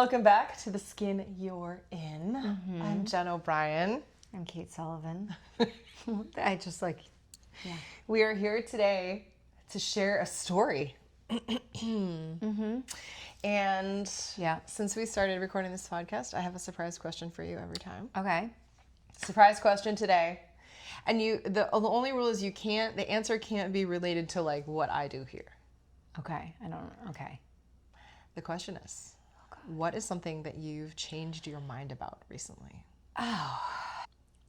Welcome back to The Skin You're In. I'm Jen O'Brien. I'm Kate Sullivan. We are here today to share a story. And since we started recording this podcast, I have a surprise question for you every time. Okay. Surprise question today. And the only rule is the answer can't be related to like what I do here. Okay. Okay. The question is, what is something that you've changed your mind about recently? Oh,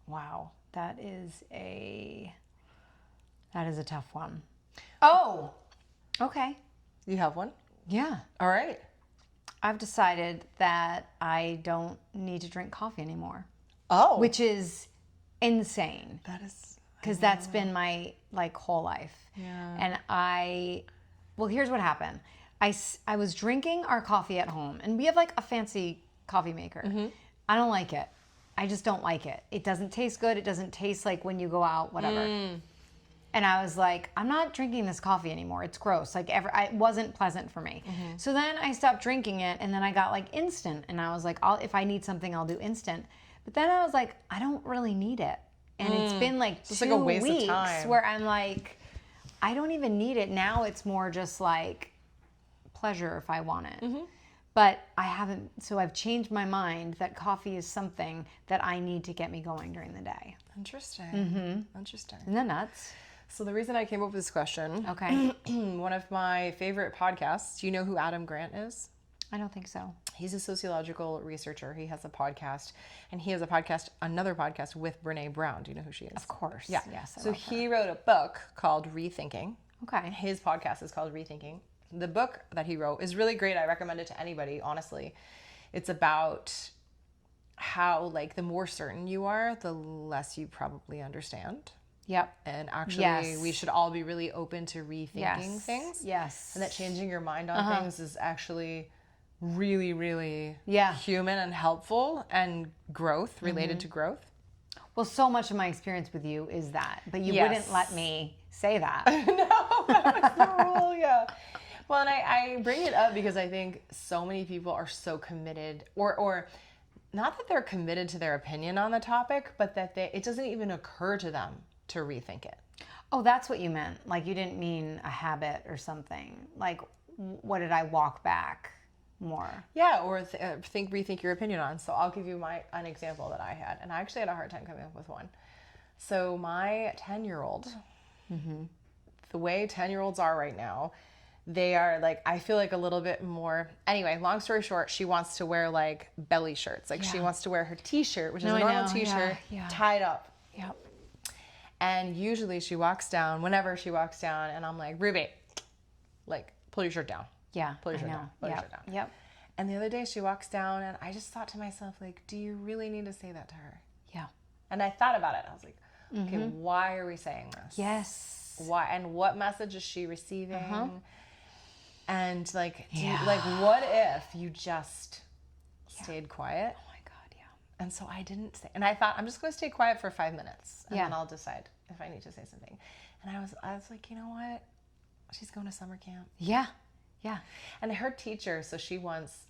wow. That is a tough one. Oh, okay. You have one? Yeah. All right. I've decided that I don't need to drink coffee anymore. Oh. Which is insane. That is... Because that's been my whole life. Yeah. And here's what happened. I was drinking our coffee at home, and we have a fancy coffee maker. Mm-hmm. I don't like it. I just don't like it. It doesn't taste good. It doesn't taste like when you go out, whatever. And I was like, I'm not drinking this coffee anymore. It's gross. It wasn't pleasant for me. Mm-hmm. So then I stopped drinking it, and then I got instant, and I was like, if I need something, I'll do instant. But then I was like, I don't really need it. And it's been It's 2 like a waste weeks of time. where I'm like, I don't even need it. Now it's more just pleasure if I want it. Mm-hmm. But I haven't, so I've changed my mind that coffee is something that I need to get me going during the day. Interesting. Mm-hmm. Interesting. Isn't that nuts? So the reason I came up with this question, Okay. one of my favorite podcasts, do you know who Adam Grant is? I don't think so. He's a sociological researcher. He has a podcast, and he has another podcast with Brene Brown. Do you know who she is? Of course. Yeah. Yes. So he wrote a book called Rethinking. Okay. His podcast is called Rethinking. The book that he wrote is really great. I recommend it to anybody, honestly. It's about how, the more certain you are, the less you probably understand. Yep. And actually, we should all be really open to rethinking things. Yes. And that changing your mind on things is actually really, really human and helpful and related to growth. Well, so much of my experience with you is that, but you wouldn't let me say that. No, that was the rule, yeah. Well, and I bring it up because I think so many people are so committed, or not that they're committed to their opinion on the topic, but that it doesn't even occur to them to rethink it. Oh, that's what you meant. You didn't mean a habit or something. What did I walk back more? Yeah, or rethink your opinion on. So I'll give you an example that I had, and I actually had a hard time coming up with one. So my 10-year-old, the way 10-year-olds are right now, they are I feel a little bit more. Anyway, long story short, she wants to wear belly shirts. She wants to wear her t-shirt, which is a normal t-shirt, tied up. Yep. And usually whenever she walks down, and I'm like, Ruby, pull your shirt down. Yeah. Pull your shirt down. Pull your shirt down. Yep. And the other day she walks down, and I just thought to myself, do you really need to say that to her? Yeah. And I thought about it. I was like, okay, why are we saying this? Yes. Why? And what message is she receiving? And what if you just stayed quiet? Oh my God, yeah. And so I didn't say, and I thought, I'm just going to stay quiet for 5 minutes, and then I'll decide if I need to say something. And I was like, you know what? She's going to summer camp. Yeah. Yeah. And her teacher,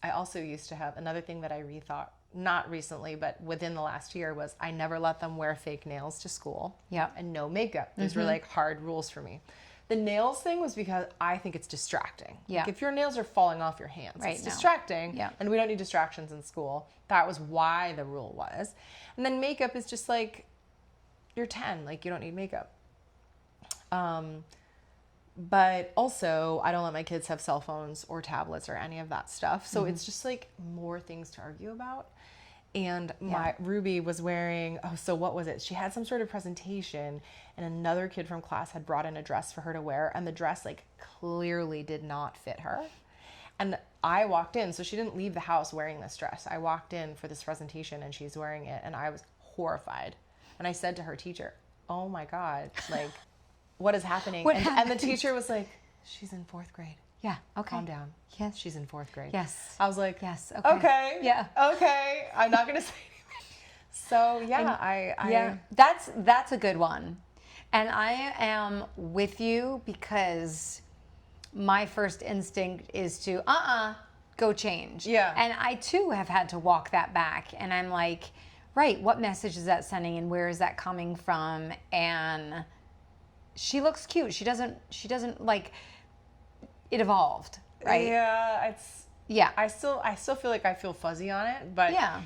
I also used to have another thing that I rethought, not recently, but within the last year, was I never let them wear fake nails to school. Yeah. And no makeup. Those were hard rules for me. The nails thing was because I think it's distracting. Yeah. If your nails are falling off your hands, it's distracting. Yeah. And we don't need distractions in school. That was why the rule was. And then makeup is just you're 10, you don't need makeup. But also, I don't let my kids have cell phones or tablets or any of that stuff. So it's just more things to argue about. And my Ruby was wearing, so what was it? She had some sort of presentation, and another kid from class had brought in a dress for her to wear, and the dress clearly did not fit her. And I walked in, so she didn't leave the house wearing this dress. I walked in for this presentation, and she's wearing it, and I was horrified. And I said to her teacher, oh my God, what is happening? And the teacher was like, she's in 4th grade. Yeah. Okay. Calm down. Yes. She's in 4th grade. Yes. I was like, yes. Okay. Okay. Yeah. Okay. I'm not going to say anything. So yeah, that's a good one. And I am with you because my first instinct is to, go change. Yeah. And I too have had to walk that back. And I'm like, right, what message is that sending and where is that coming from? And she looks cute. She doesn't like, it evolved, right? Yeah, it's Yeah. I still feel like I feel fuzzy on it, but Yeah.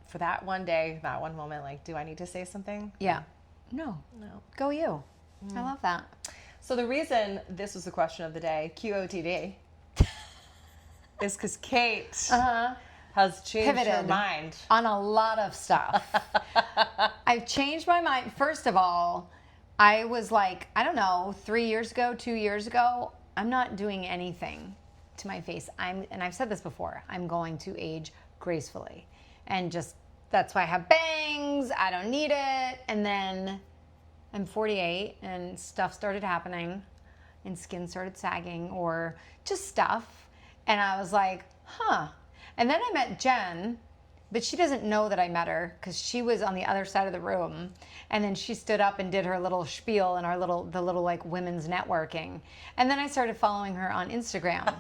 for that one day, that one moment, like, do I need to say something? Yeah. No. Go you. I love that. So the reason this was the question of the day, QOTD, is because Kate has changed her Pivoted. mind. On a lot of stuff. I've changed my mind. First of all, I was like, I don't know, 3 years ago, 2 years ago, I'm not doing anything to my face. And I've said this before, I'm going to age gracefully. And just, that's why I have bangs. I don't need it. And then I'm 48 and stuff started happening and skin started sagging or just stuff. And I was like, huh. And then I met Jen, but she doesn't know that I met her because she was on the other side of the room. And then she stood up and did her little spiel in the little like women's networking. And then I started following her on Instagram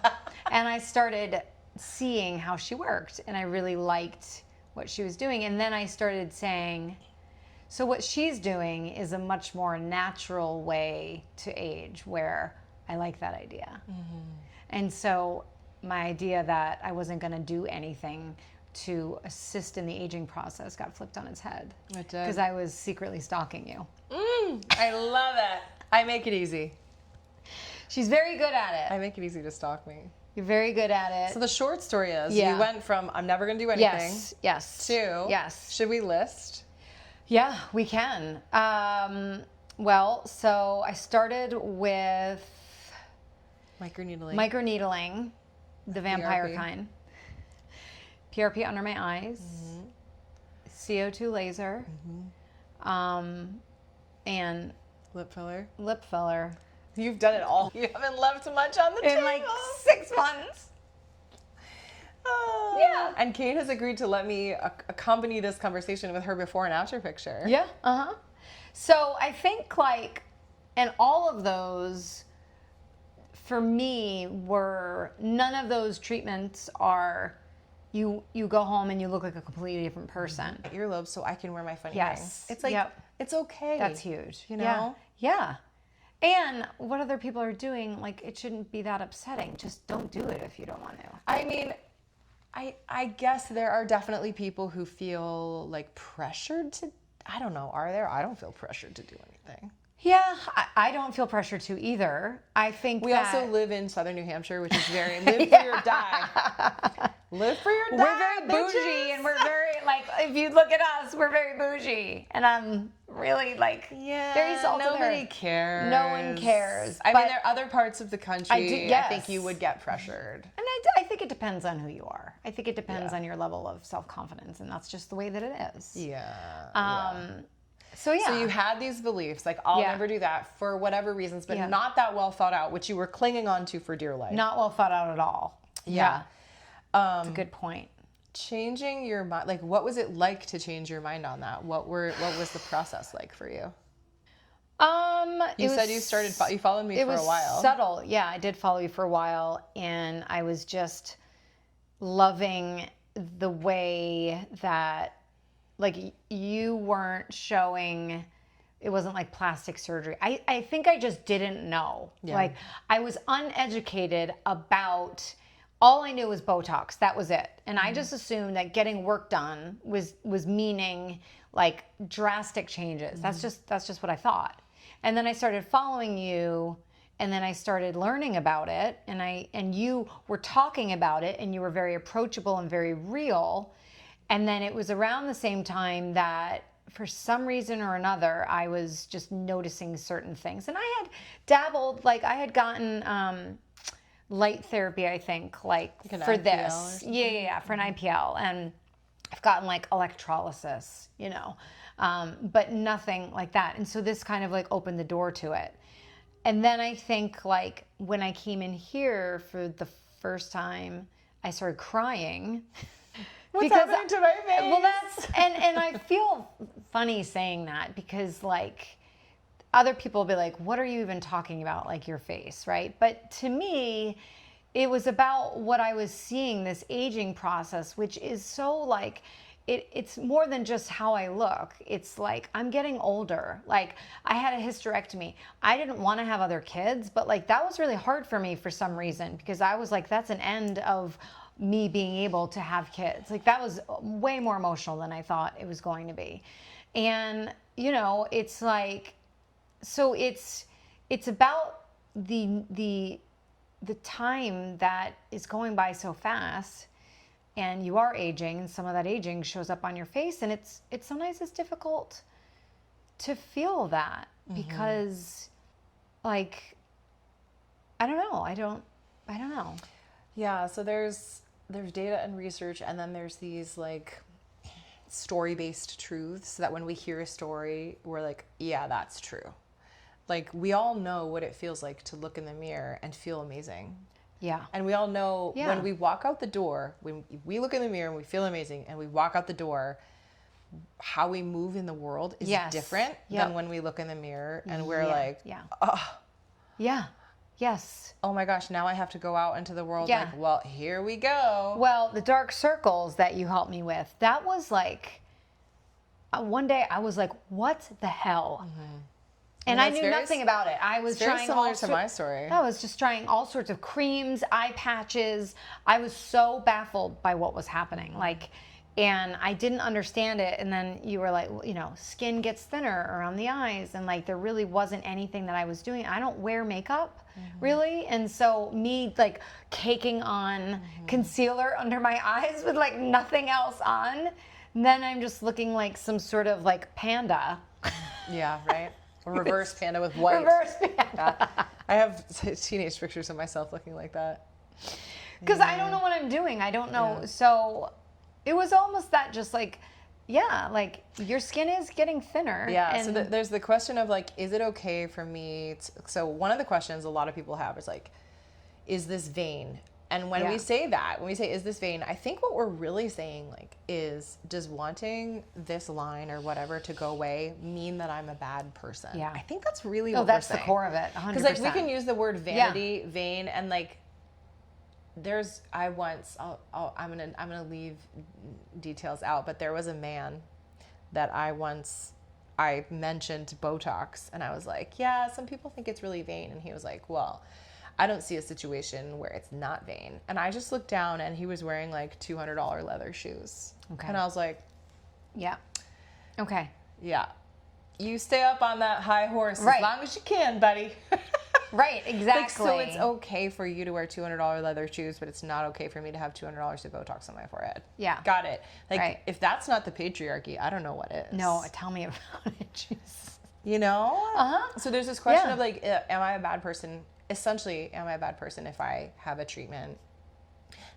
and I started seeing how she worked and I really liked what she was doing. And then I started saying, so what she's doing is a much more natural way to age where I like that idea. Mm-hmm. And so my idea that I wasn't going to do anything to assist in the aging process got flipped on its head. It did. Because I was secretly stalking you. I love it. I make it easy. She's very good at it. I make it easy to stalk me. You're very good at it. So the short story is, Yeah. you went from I'm never going to do anything Yes. to, Yes. should we list? Yeah, we can. Well, so I started with microneedling, the vampire PRP. kind. PRP under my eyes, CO2 laser, and Lip filler. lip filler You've done it all. You haven't left much on the in table. like 6 months. Oh. Yeah. And Kate has agreed to let me accompany this conversation with her before and after picture. Yeah. So I think like, and all of those for me were, none of those treatments are, you go home and you look like a completely different person. Earlobes so I can wear my funny Yes. rings. It's like, Yep. it's okay. That's huge. You know? Yeah. And what other people are doing, like, it shouldn't be that upsetting. Just don't do it if you don't want to. I mean, I guess there are definitely people who feel like pressured to, I don't know, are there? I don't feel pressured to do anything. Yeah, I don't feel pressure to either. I think We that also live in southern New Hampshire, which is very live for your die. Live for your die. we're very bougie bitches. and we're very, like, if you look at us, we're very bougie. And I'm really, like, very salty. Nobody cares. No one cares. I But mean, there are other parts of the country I think yes. you would get pressured. And I think it depends on who you are. I think it depends on your level of self-confidence, and that's just the way that it is. Yeah. So yeah. So you had these beliefs, like, I'll Yeah. never do that for whatever reasons, but Yeah. not that well thought out, which you were clinging on to for dear life. Not well thought out at all. Yeah. That's a good point. Changing your mind, like, what was it like to change your mind on that? What was the process like for you? You said you followed me for a while. It was subtle. Yeah, I did follow you for a while, and I was just loving the way that, like, you weren't showing, it wasn't like plastic surgery. I think I just didn't know. Yeah. Like, I was uneducated about, all I knew was Botox. That was it. And I just assumed that getting work done was meaning like drastic changes. That's just what I thought. And then I started following you, and then I started learning about it, and you were talking about it, and you were very approachable and very real. And then it was around the same time that for some reason or another, I was just noticing certain things. And I had dabbled, like I had gotten light therapy, I think, like an for IPL or this. something? Yeah, for an IPL. And I've gotten like electrolysis, but nothing like that. And so this kind of like opened the door to it. And then I think like when I came in here for the first time, I started crying. What's happening to my face? Well, that's, and I feel funny saying that because like other people will be like, what are you even talking about? Like your face, right? But to me, it was about what I was seeing, this aging process, which is so like, it's more than just how I look. It's like I'm getting older. Like I had a hysterectomy. I didn't want to have other kids, but like that was really hard for me for some reason, because I was like, that's an end of me being able to have kids. Like that was way more emotional than I thought it was going to be. And you know, it's like, so it's about the time that is going by so fast, and you are aging, and some of that aging shows up on your face, and it's sometimes it's difficult to feel that, because like I don't know. Yeah, so there's data and research, and then there's these like story-based truths that when we hear a story, we're like, yeah, that's true. Like we all know what it feels like to look in the mirror and feel amazing. Yeah. And we all know when we walk out the door, when we look in the mirror and we feel amazing and we walk out the door, how we move in the world is different than when we look in the mirror and we're like, oh. Yeah. Yes. Oh my gosh, now I have to go out into the world like, well, here we go. Well, the dark circles that you helped me with, that was like, one day I was like, what the hell? And I knew nothing about it. I was very trying similar to my story. I was just trying all sorts of creams, eye patches. I was so baffled by what was happening. Like, and I didn't understand it. And then you were like, you know, skin gets thinner around the eyes. And like, there really wasn't anything that I was doing. I don't wear makeup really. And so me like caking on concealer under my eyes with like nothing else on. And then I'm just looking like some sort of like panda. Yeah, right. A reverse panda with white. Reverse panda. I have teenage pictures of myself looking like that. Because I don't know what I'm doing. I don't know. So it was almost that just like, like your skin is getting thinner. Yeah. And So there's the question of like, is it okay for me to, so one of the questions a lot of people have is like, is this vain? And when we say that, when we say, is this vain? I think what we're really saying like is, does wanting this line or whatever to go away mean that I'm a bad person? Yeah. I think that's really oh, what that's we're the saying. core of it. 100%. Because like we can use the word vanity, vain, and like I'm gonna leave details out, but there was a man that I mentioned Botox, and I was like, yeah, some people think it's really vain, and he was like, well, I don't see a situation where it's not vain. And I just looked down, and he was wearing like $200 leather shoes. Okay. And I was like, yeah. Okay. yeah, you stay up on that high horse as long as you can, buddy. Right, exactly. Like, so it's okay for you to wear $200 leather shoes, but it's not okay for me to have $200 of Botox on my forehead. Yeah. Got it. Like, if that's not the patriarchy, I don't know what is. No, tell me about it. Jesus. You know? Uh-huh. So there's this question of like, am I a bad person? Essentially, am I a bad person if I have a treatment?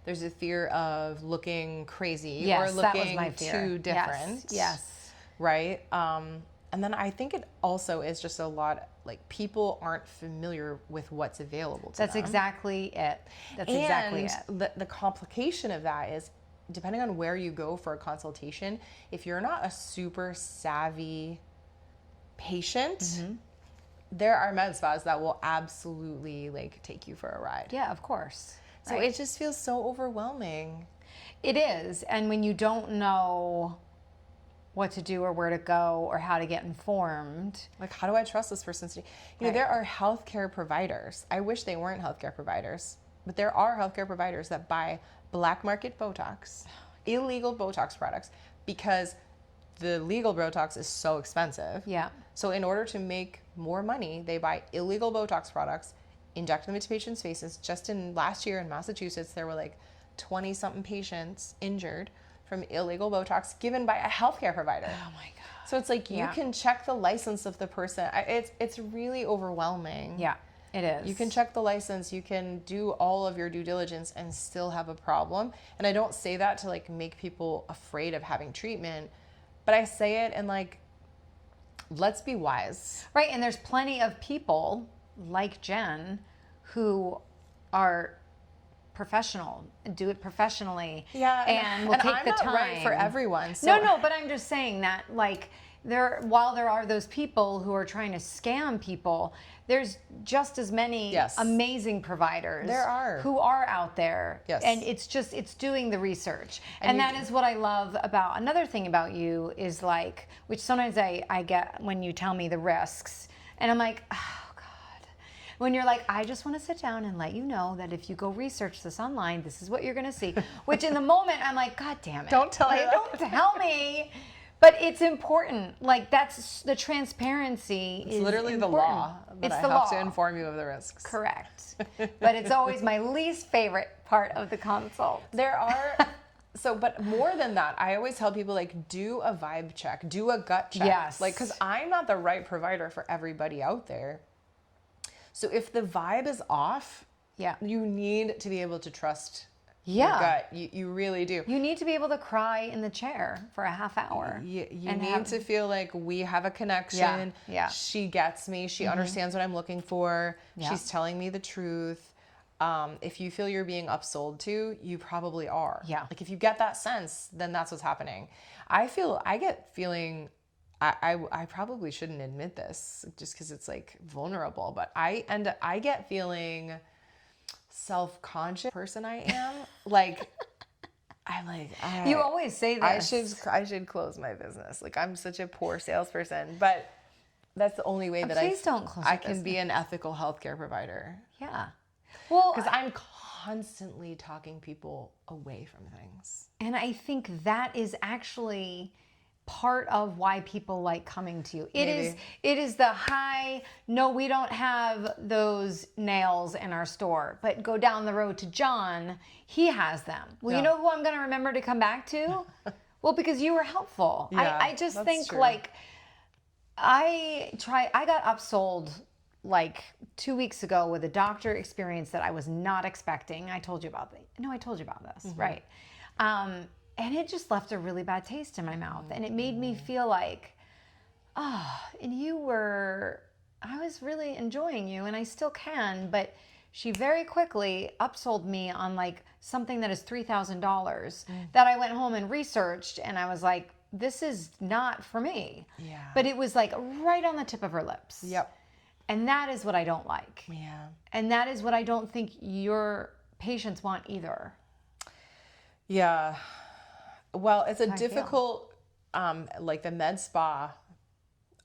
There's a fear of looking crazy or looking too different. Yes. Right? And then I think it also is just a lot, like people aren't familiar with what's available to them. That's exactly it. That's exactly it. The complication of that is, depending on where you go for a consultation, if you're not a super savvy patient, there are med spas that will absolutely like take you for a ride. Yeah, of course. So it just feels so overwhelming. It is. And when you don't know what to do or where to go or how to get informed. Like, how do I trust this person? You know, there are healthcare providers. I wish they weren't healthcare providers, but there are healthcare providers that buy black market Botox, illegal Botox products, because the legal Botox is so expensive. Yeah. So in order to make more money, they buy illegal Botox products, inject them into patients' faces. Just in last year in Massachusetts, there were like 20-something patients injured from illegal Botox given by a healthcare provider. Oh my God. So it's like you can check the license of the person. It's really overwhelming. Yeah, it is. You can check the license, you can do all of your due diligence and still have a problem. And I don't say that to like make people afraid of having treatment, but I say it and like, let's be wise. Right, and there's plenty of people like Jen who are professional, do it professionally, and will take I'm the not time. right for everyone. So. No, but I'm just saying that, like, while there are those people who are trying to scam people, there's just as many amazing providers who are out there. Yes. And it's doing the research. And that is what I love about, another thing about you is like, which sometimes I get when you tell me the risks, and I'm like, oh God. When you're like, I just want to sit down and let you know that if you go research this online, this is what you're going to see. Which in the moment, I'm like, God damn it. Don't tell me that. Don't tell me. But it's important. Like, that's the transparency. It's literally the law. But I have to inform you of the risks. Correct. But it's always my least favorite part of the consult. There are, but more than that, I always tell people, like, do a vibe check, do a gut check. Yes. Like, because I'm not the right provider for everybody out there. So if the vibe is off, you need to be able to trust your gut. You really do. You need to be able to cry in the chair for a half hour. You need to feel like we have a connection. Yeah. She gets me. She understands what I'm looking for. Yeah. She's telling me the truth. If you feel you're being upsold to, you probably are. Yeah. Like if you get that sense, then that's what's happening. I probably shouldn't admit this just because it's like vulnerable, but I get feeling self-conscious person I am. Like, I'm like, you always say this. I should close my business. Like, I'm such a poor salesperson, but that's the only way that I can be an ethical healthcare provider. Yeah. Well, because I'm constantly talking people away from things. And I think that is actually part of why people like coming to you. It is the no, we don't have those nails in our store, but go down the road to John, he has them. Well, you know who I'm going to remember to come back to? Well, because you were helpful. Yeah, I just think true. like I got upsold like 2 weeks ago with a doctor experience that I was not expecting. I told you about this, right? And it just left a really bad taste in my mouth. And it made me feel like, and I was really enjoying you, and I still can, but she very quickly upsold me on like something that is $3,000 that I went home and researched, and I was like, this is not for me. Yeah. But it was like right on the tip of her lips. Yep. And that is what I don't like. Yeah. And that is what I don't think your patients want either. Yeah. Well, it's a difficult, like the med spa,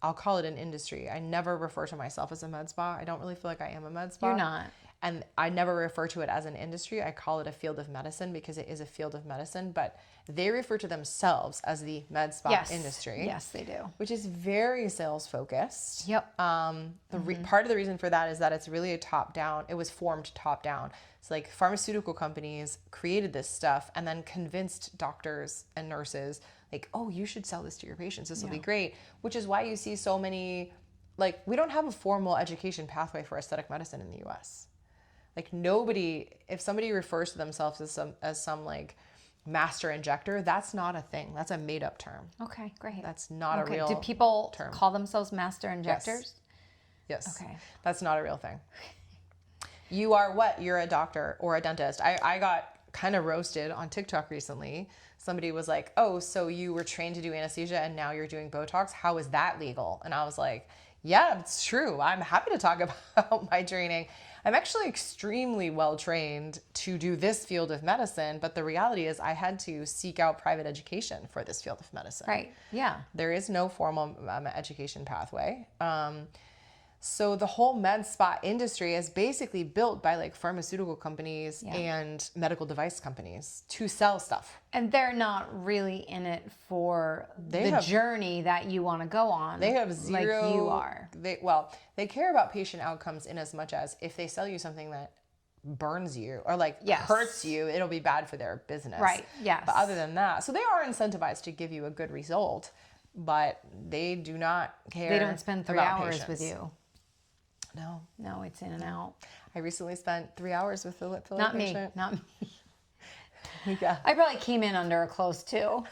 I'll call it an industry. I never refer to myself as a med spa. I don't really feel like I am a med spa. You're not. And I never refer to it as an industry. I call it a field of medicine because it is a field of medicine, but they refer to themselves as the med spa industry. Yes, they do. Which is very sales focused. Yep. Part of the reason for that is that it's really a top down. It was formed top down. It's like pharmaceutical companies created this stuff and then convinced doctors and nurses like, oh, you should sell this to your patients. This will be great. Which is why you see so many, like, we don't have a formal education pathway for aesthetic medicine in the US. Like if somebody refers to themselves as some like master injector, that's not a thing. That's a made up term. Okay, great. That's not a real term. Do people call themselves master injectors? Yes. Okay. That's not a real thing. You are what? You're a doctor or a dentist. I got kind of roasted on TikTok recently. Somebody was like, oh, so you were trained to do anesthesia and now you're doing Botox. How is that legal? And I was like, yeah, it's true. I'm happy to talk about my training. I'm actually extremely well trained to do this field of medicine, but the reality is I had to seek out private education for this field of medicine. Right, yeah. There is no formal education pathway. So the whole med spa industry is basically built by like pharmaceutical companies and medical device companies to sell stuff. And they're not really in it for the journey that you want to go on. They have zero. Like you are. They care about patient outcomes in as much as if they sell you something that burns you or like hurts you, it'll be bad for their business. Right, yes. But other than that, so they are incentivized to give you a good result, but they do not care. They don't spend 3 hours patients. with you. No, it's in and out. I recently spent 3 hours with the lip filler Not patient. Not me. Yeah. I probably came in under a close too.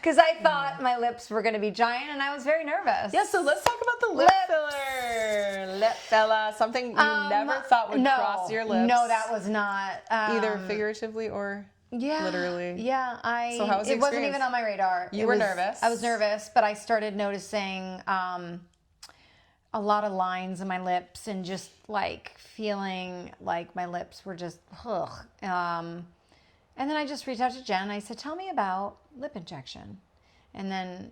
Because I thought my lips were going to be giant and I was very nervous. Yeah, so let's talk about the lip filler. Lip filler, something you never thought would cross your lips. No, that was not. Either figuratively or Yeah. Literally. Yeah. So how was the It wasn't experience? even on my radar. You were nervous. I was nervous, but I started noticing a lot of lines in my lips and just like feeling like my lips were just, ugh. And then I just reached out to Jen and I said, tell me about lip injection. And then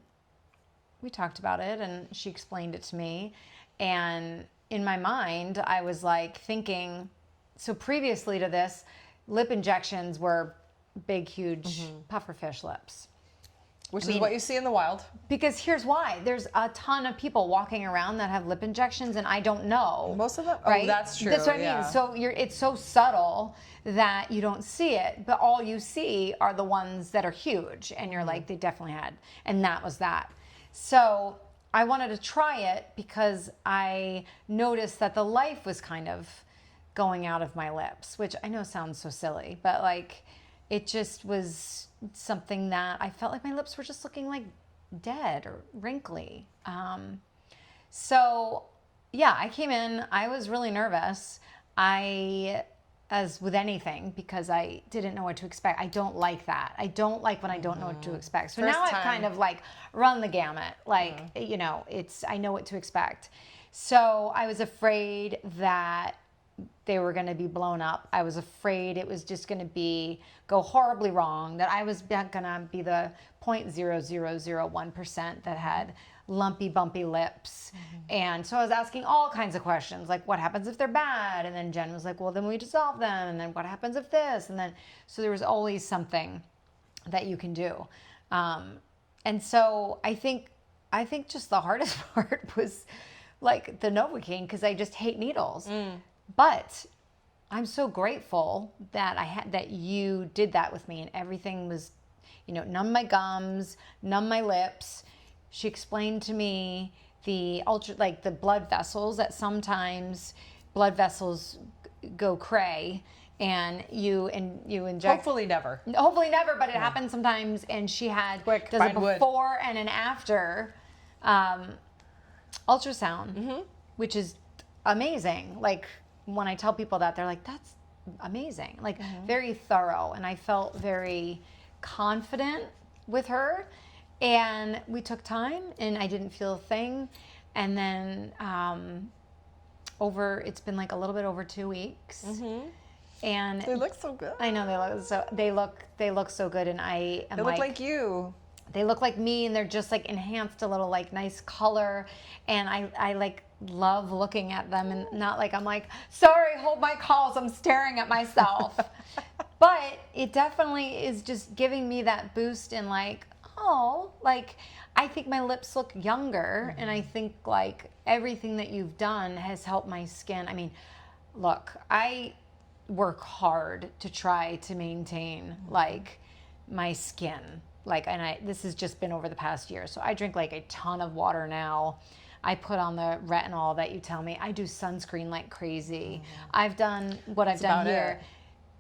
we talked about it and she explained it to me. And in my mind, I was like thinking, so previously to this, lip injections were big, huge pufferfish lips. Which is what you see in the wild. Because here's why. There's a ton of people walking around that have lip injections and I don't know. Most of them? Right? Oh, that's true. That's what I mean. So it's so subtle that you don't see it, but all you see are the ones that are huge. And you're like, they definitely had. And that was that. So I wanted to try it because I noticed that the life was kind of going out of my lips, which I know sounds so silly, but like it just was something that I felt like my lips were just looking like dead or wrinkly. So yeah, I came in, I was really nervous. As with anything, because I didn't know what to expect. I don't like that. I don't like when I don't know what to expect. So now I've kind of like run the gamut. Like, you know, I know what to expect. So I was afraid that they were going to be blown up. I was afraid it was just going to go horribly wrong, that I was going to be the 0.0001% that had lumpy, bumpy lips. And so I was asking all kinds of questions, like what happens if they're bad? And then Jen was like, well, then we dissolve them. And then what happens if this? And then, so there was always something that you can do. And so I think just the hardest part was like the Novocaine, because I just hate needles. But I'm so grateful that you did that with me, and everything was, you know, numb my gums, numb my lips. She explained to me the blood vessels, that sometimes blood vessels go cray and you inject. Hopefully never, but it happens sometimes. And she had does a before and an after ultrasound, which is amazing. Like when I tell people that, they're like, that's amazing. Like very thorough. And I felt very confident with her. And we took time and I didn't feel a thing. And then it's been like a little bit over 2 weeks. And they look so good. I know they look so good. And I am they look like you. They look like me, and they're just like enhanced a little, like nice color. And I like love looking at them, and not like I'm like, sorry, hold my calls, I'm staring at myself. But it definitely is just giving me that boost in like, oh, like I think my lips look younger. And I think like everything that you've done has helped my skin. I mean, look, I work hard to try to maintain like my skin. Like, and this has just been over the past year. So I drink like a ton of water now. I put on the retinol that you tell me. I do sunscreen like crazy. I've done what I've done here.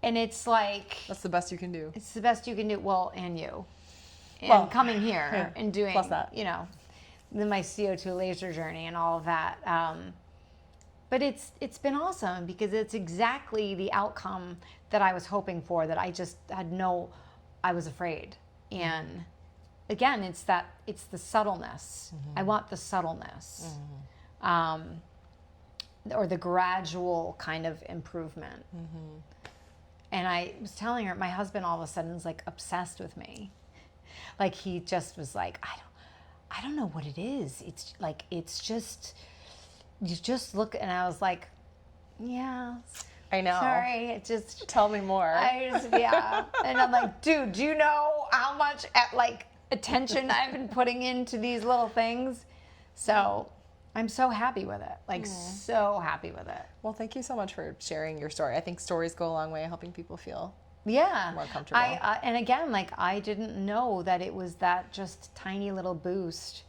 And it's like... That's the best you can do. It's the best you can do. Well, and you. And coming here and doing, plus that. You know, my CO2 laser journey and all of that. But it's been awesome because it's exactly the outcome that I was hoping for, that I just I was afraid. And again, it's the subtleness. I want the subtleness, or the gradual kind of improvement. And I was telling her, my husband all of a sudden is like obsessed with me. Like he just was like, I don't know what it is. It's like, it's just, you just look, and I was like, yeah. I know. Sorry, it just... Tell me more. Yeah. And I'm like, dude, do you know how much attention I've been putting into these little things? So I'm so happy with it. Like, so happy with it. Well, thank you so much for sharing your story. I think stories go a long way helping people feel more comfortable. And again, like, I didn't know that it was that just tiny little boost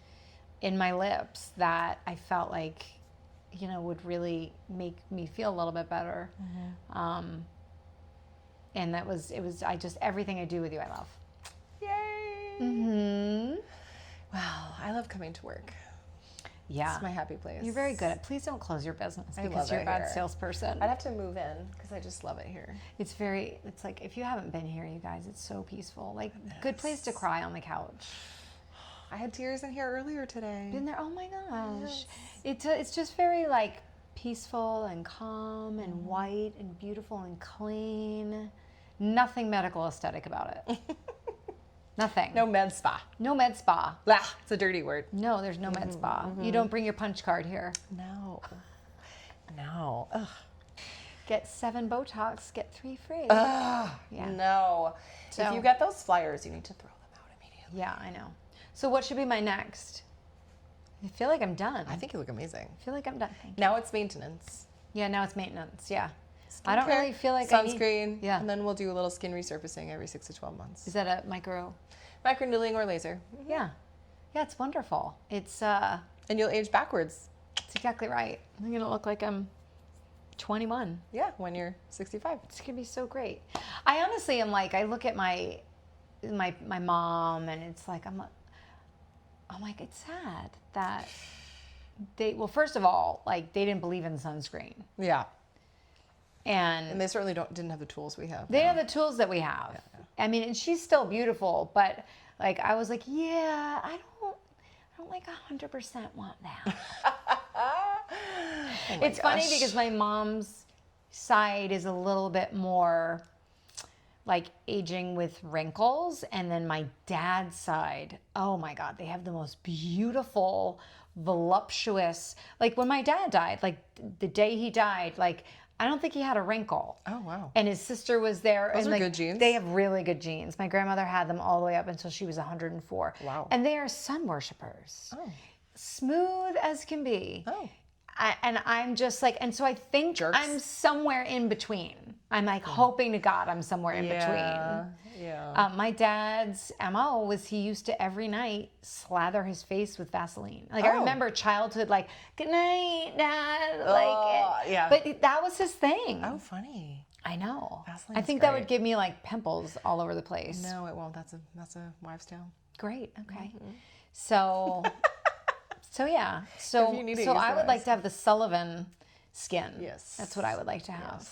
in my lips that I felt like, you know, would really make me feel a little bit better. And it was everything I do with you, I love. Yay! Wow, I love coming to work. Yeah. It's my happy place. You're very good at. Please don't close your business because love you're it a bad here. salesperson. I'd have to move in because I just love it here. It's like if you haven't been here, you guys, it's so peaceful. Like good place to cry on the couch. I had tears in here earlier today. Been there? Oh my gosh. It's just very like peaceful and calm and white and beautiful and clean. Nothing medical aesthetic about it. Nothing. No med spa. No med spa. Blah, it's a dirty word. No, there's no med spa. You don't bring your punch card here. No. Ugh. Get 7 Botox, get 3 free. Ugh. Yeah. No. So- if you get those flyers, you need to throw them out immediately. Yeah, I know. So what should be my next? I feel like I'm done. I think you look amazing. I feel like I'm done. Thank you. Now it's maintenance. Yeah, now it's maintenance. Yeah. I don't Skincare, really feel like I need... sunscreen. Yeah. And then we'll do a little skin resurfacing every 6 to 12 months. Is that a micro? Microneedling or laser. Yeah. Yeah, it's wonderful. It's And you'll age backwards. exactly right. I'm going to look like I'm 21. Yeah, when you're 65. It's going to be so great. I honestly am like, I look at my mom and it's like, I'm like, it's sad that well, first of all, like they didn't believe in sunscreen. Yeah. And And they certainly didn't have the tools we have. they have the tools that we have. I mean, and she's still beautiful, but like I was like, yeah, I don't like 100% want that. It's funny because my mom's side is a little bit more like aging with wrinkles, and then my dad's side, oh my God, they have the most beautiful, voluptuous. Like when my dad died, like the day he died, like I don't think he had a wrinkle. Oh, wow. And his sister was there. Those and are like, good genes. They have really good genes. My grandmother had them all the way up until she was 104. Wow. And they are sun worshipers. Oh. Smooth as can be. Oh. And I'm just like, and so I think Jerks. I'm somewhere in between. I'm like hoping to God I'm somewhere in between. Yeah. My dad's MO was he used to every night slather his face with Vaseline. Like I Oh. remember childhood, like, good night, Dad. Yeah. But that was his thing. Oh, funny. I know. Vaseline's I think that would great. give me like pimples all over the place. No, it won't. That's a wives' tale. Great. Okay. So, yeah. So, If you need to so use I the would like rest. to have the Sullivan skin. Yes. That's what I would like to have.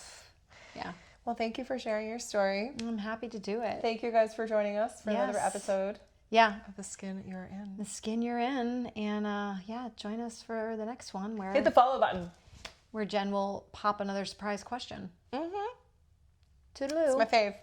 Yeah. Well, thank you for sharing your story. I'm happy to do it. Thank you guys for joining us for another Yes. episode Yeah. of The Skin You're In. The skin you're in. And yeah, join us for the next one Hit the follow button. where Jen will pop another surprise question. Mm-hmm. Toodaloo. It's my fave.